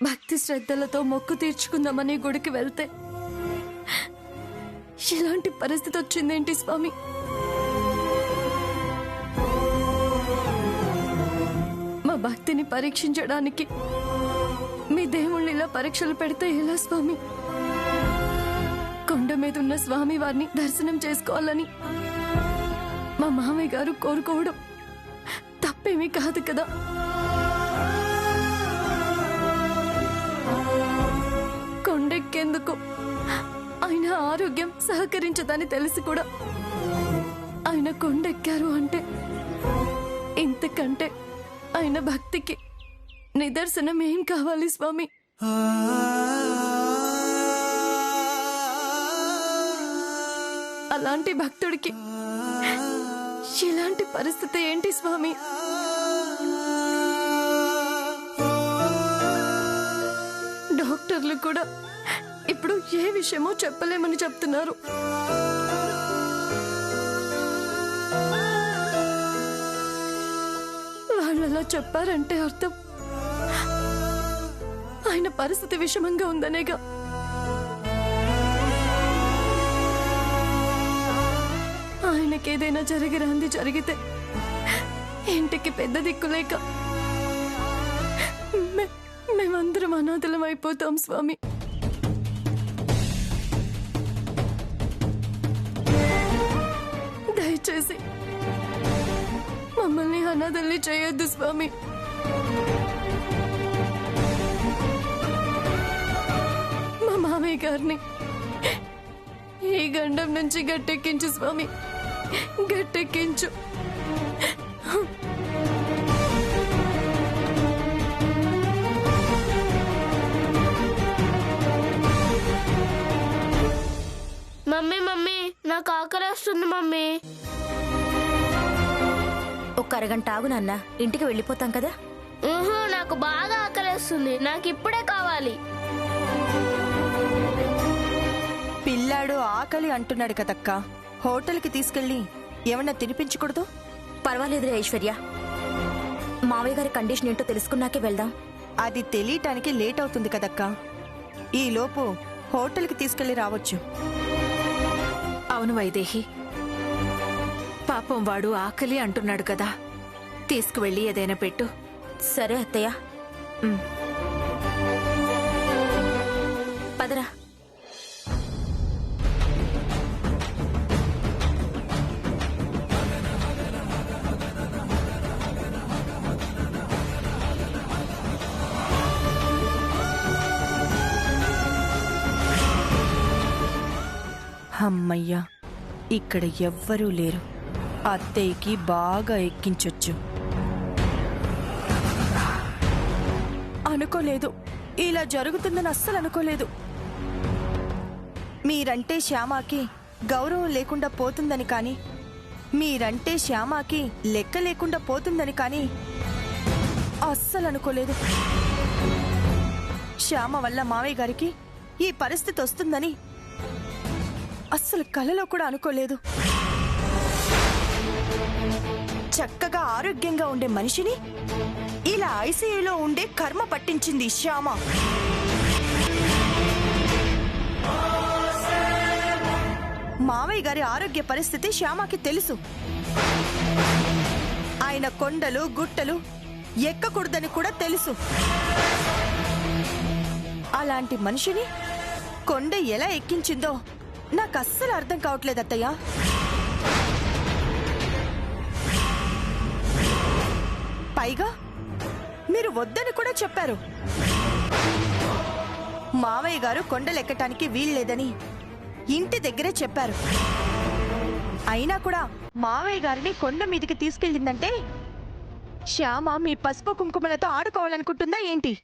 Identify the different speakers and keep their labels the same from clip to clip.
Speaker 1: భక్తి శ్రద్ధలతో మొక్కు తీర్చుకుందామని గుడికి వెళ్తే ఇలాంటి పరిస్థితి వచ్చిందేంటి స్వామి? మా భక్తిని పరీక్షించడానికి మీ దేవుళ్ళు ఇలా పరీక్షలు పెడితే ఎలా స్వామి? కొండ మీద ఉన్న స్వామి వారిని దర్శనం చేసుకోవాలని మా మామయ్య గారు కోరుకోవడం తప్పేమీ కాదు కదా. కొండెక్కేందుకు ఆయన ఆరోగ్యం సహకరించదని తెలిసి కూడా ఆయన కొండెక్కారు అంటే ఇంతకంటే ఆయన భక్తికి నిదర్శనం ఏం కావాలి స్వామి? అలాంటి భక్తుడికి ఇలాంటి పరిస్థితి ఏంటి స్వామి? డాక్టర్లు కూడా ఇప్పుడు ఏ విషయమో చెప్పలేమని చెప్తున్నారు. వాళ్ళలా చెప్పారంటే అర్థం ఆయన పరిస్థితి విషమంగా ఉందనేగా. ఆయనకేదైనా జరిగిరాంది జరిగితే ఇంటికి పెద్ద దిక్కులేక మేమందరం అనాథలం అయిపోతాం స్వామి. దయచేసి మమ్మల్ని అనాథల్ని చేయొద్దు స్వామి. మా మామయ్య గారిని ఈ గండం నుంచి గట్టెక్కించు స్వామి, గట్టెక్కించు.
Speaker 2: మమ్మీ మమ్మీ నాకు ఆకలేస్తుంది మమ్మీ.
Speaker 3: ఒక్క అరగంట ఆగు నాన్న, ఇంటికి వెళ్ళిపోతాం కదా.
Speaker 2: నాకు బాగా ఆకలేస్తుంది, నాకు ఇప్పుడే కావాలి.
Speaker 4: పిల్లాడు ఆకలి అంటున్నాడు కదక్కా, హోటల్కి తీసుకెళ్ళి ఏమన్నా తినిపించకూడదు?
Speaker 3: పర్వాలేదురే ఐశ్వర్య, మావయ్య గారి కండిషన్ ఏంటో తెలుసుకున్నాకే వెళ్దాం.
Speaker 4: అది తెలియటానికి లేట్ అవుతుంది కదక్కా, ఈ లోపు హోటల్కి తీసుకెళ్లి రావచ్చు.
Speaker 5: అవును వైదేహి, పాపం వాడు ఆకలి అంటున్నాడు కదా, తీసుకువెళ్ళి ఏదైనా పెట్టు.
Speaker 3: సరే అత్తయ్య. పదరా.
Speaker 4: అమ్మయ్యా, ఇక్కడ ఎవ్వరూ లేరు. అత్తయ్యకి బాగా ఎక్కించొచ్చు. అనుకోలేదు, ఇలా జరుగుతుందని అస్సలు అనుకోలేదు. మీరంటే శ్యామాకి గౌరవం లేకుండా పోతుందని కానీ, మీరంటే శ్యామాకి లెక్క లేకుండా పోతుందని కానీ అస్సలు అనుకోలేదు. శ్యామ వల్ల మావయ్య గారికి ఈ పరిస్థితి వస్తుందని అస్సలు కలలో కూడా అనుకోలేదు. చక్కగా ఆరోగ్యంగా ఉండే మనిషిని ఇలా ఐసీయూలో ఉండే కర్మ పట్టించింది శ్యామ. మావయ్య గారి ఆరోగ్య పరిస్థితి శ్యామకి తెలుసు. ఆయన కొండలు గుట్టలు ఎక్కకూడదని కూడా తెలుసు. అలాంటి మనిషిని కొండ ఎలా ఎక్కించిందో నాకు అస్సలు అర్థం కావట్లేదు అత్తయ్య. పైగా మీరు వద్దని కూడా చెప్పారు. మావయ్య గారు కొండలెక్కటానికి వీల్లేదని ఇంటి దగ్గరే చెప్పారు. అయినా కూడా మావయ్య గారిని కొండ మీదకి తీసుకెళ్ళిందంటే శ్యామ మీ పసుపు కుంకుమలతో ఆడుకోవాలనుకుంటుందా ఏంటి?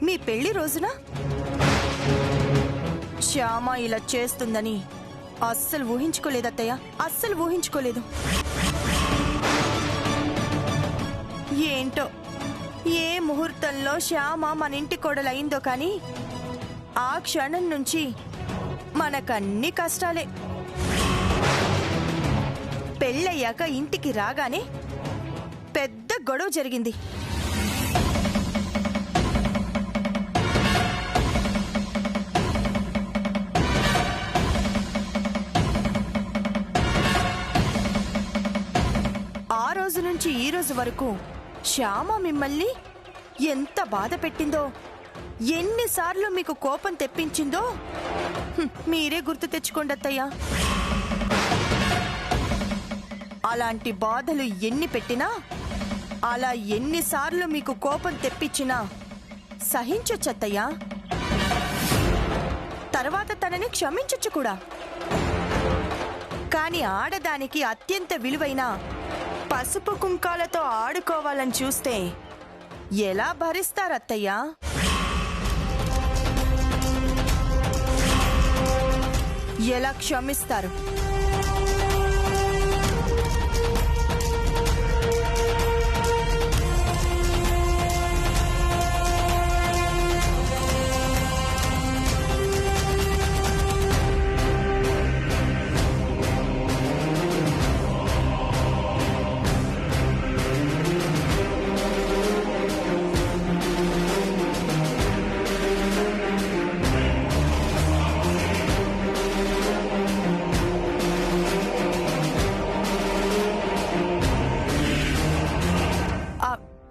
Speaker 4: మీ పెళ్లి రోజున శ్యామ ఇలా చేస్తుందని అస్సలు ఊహించుకోలేదత్తయ్య, అస్సలు ఊహించుకోలేదు. ఏంటో ఏ ముహూర్తంలో శ్యామ మన ఇంటి కోడలైందో కానీ ఆ క్షణం నుంచి మనకన్ని కష్టాలే. పెళ్ళయ్యాక ఇంటికి రాగానే పెద్ద గొడవ జరిగింది. ఆ రోజు నుంచి ఈ రోజు వరకు శ్యామ మిమ్మల్ని ఎంత బాధ పెట్టిందో, ఎన్నిసార్లు మీకు కోపం తెప్పించిందో మీరే గుర్తు తెచ్చుకోండి అత్తయ్య. అలాంటి బాధలు ఎన్ని పెట్టినా, అలా ఎన్నిసార్లు మీకు కోపం తెప్పించినా సహించొచ్చు అత్తయ్య. తర్వాత తనని క్షమించొచ్చు కూడా. కానీ ఆడదానికి అత్యంత విలువైన పసుపు కుంకాలతో ఆడుకోవాలని చూస్తే ఎలా భరిస్తారత్తయ్యా? ఎలా క్షమిస్తారు?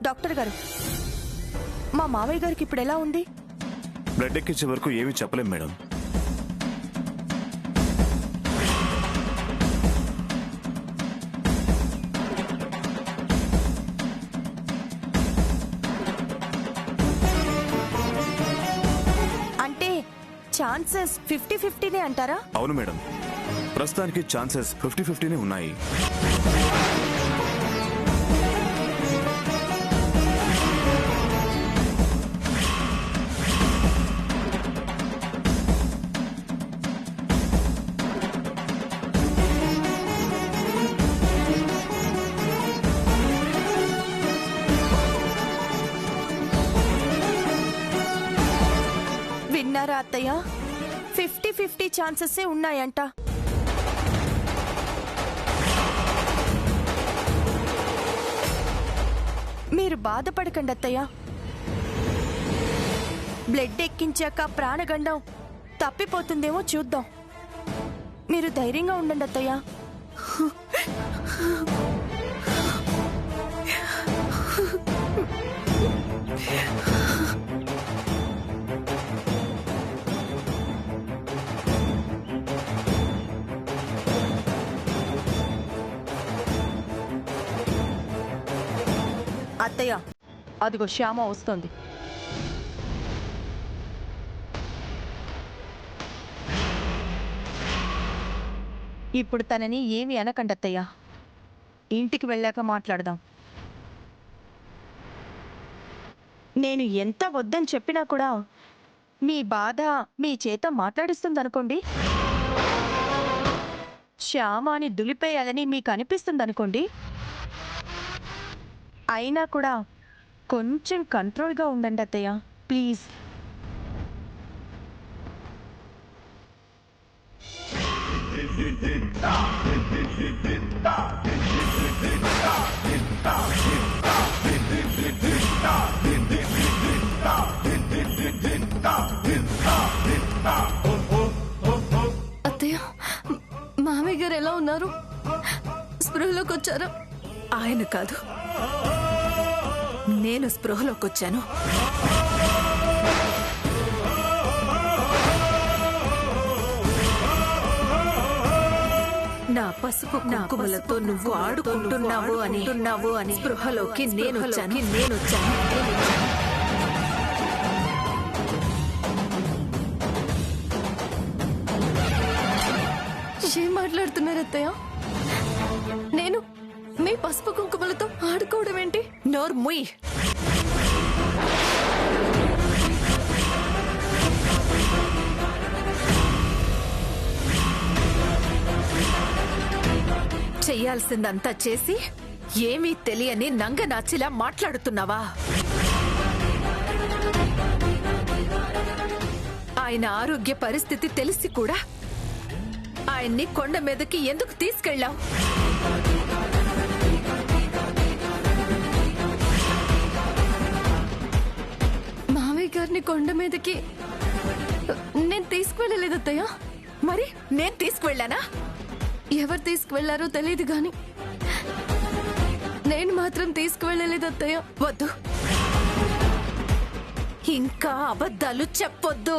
Speaker 4: డాక్టర్ గారు, మా మావయ్య గారికి ఇప్పుడు ఎలా ఉంది?
Speaker 6: బ్లడ్ ఎక్కించే వరకు ఏమీ చెప్పలేం మేడం.
Speaker 4: అంటే ఛాన్సెస్ 50-50 అంటారా?
Speaker 6: అవును మేడం, ప్రస్తుతానికి ఛాన్సెస్ 50-50 ఉన్నాయి.
Speaker 4: విన్నారా అత్తయ్య? 50-50 ఛాన్సెస్ ఉన్నాయంట. మీరు బాధపడకండి అత్తయ్య. బ్లడ్ ఎక్కించాక ప్రాణగండం తప్పిపోతుందేమో చూద్దాం. మీరు ధైర్యంగా ఉండండి అత్తయ్య. అత్తయ్య, అదిగో శ్యామ వస్తోంది. ఇప్పుడు తనని ఏమి అనకండి అత్తయ్య. ఇంటికి వెళ్ళాక మాట్లాడదాం. నేను ఎంత వద్దని చెప్పినా కూడా మీ బాధ మీ చేత మాట్లాడిస్తుందనుకోండి, శ్యామాని దులిపేయాలని మీకు అనిపిస్తుందనుకోండి, అయినా కూడా కొంచెం కంట్రోల్గా ఉండండి అత్తయ్య, ప్లీజ్.
Speaker 1: అత్తయ్య, మామయ్య గారు ఎలా ఉన్నారు? స్పృహలోకి వచ్చారా?
Speaker 5: ఆయన కాదు, నేను స్పృహలోకి వచ్చాను. నా పసుపు కుంకుమలతో నువ్వు ఆడుకుంటున్నావు అని స్పృహలోకి నేను వచ్చాను.
Speaker 1: ఏం మాట్లాడుతున్నారు అత్తయ్య? నేను మీ పసుపు కుంకుమలతో ఆడుకోవడం ఏంటి?
Speaker 5: నోరు ముయ్. చేయాల్సిందంతా చేసి ఏమీ తెలియని నంగనాచిలా మాట్లాడుతున్నావా? ఆయన ఆరోగ్య పరిస్థితి తెలిసి కూడా ఆయన్ని కొండ మీదకి ఎందుకు తీసుకెళ్ళావు?
Speaker 1: మావయ్య గారిని కొండ మీదకి నేను తీసుకువెళ్ళలేదు అత్తయ్య.
Speaker 5: మరి నేను తీసుకువెళ్ళానా?
Speaker 1: ఎవరు తీసుకువెళ్లారో తెలియదు గాని నేను మాత్రం తీసుకువెళ్ళలేదు అత్తయ్య.
Speaker 5: వద్దు, ఇంకా అబద్ధాలు చెప్పొద్దు.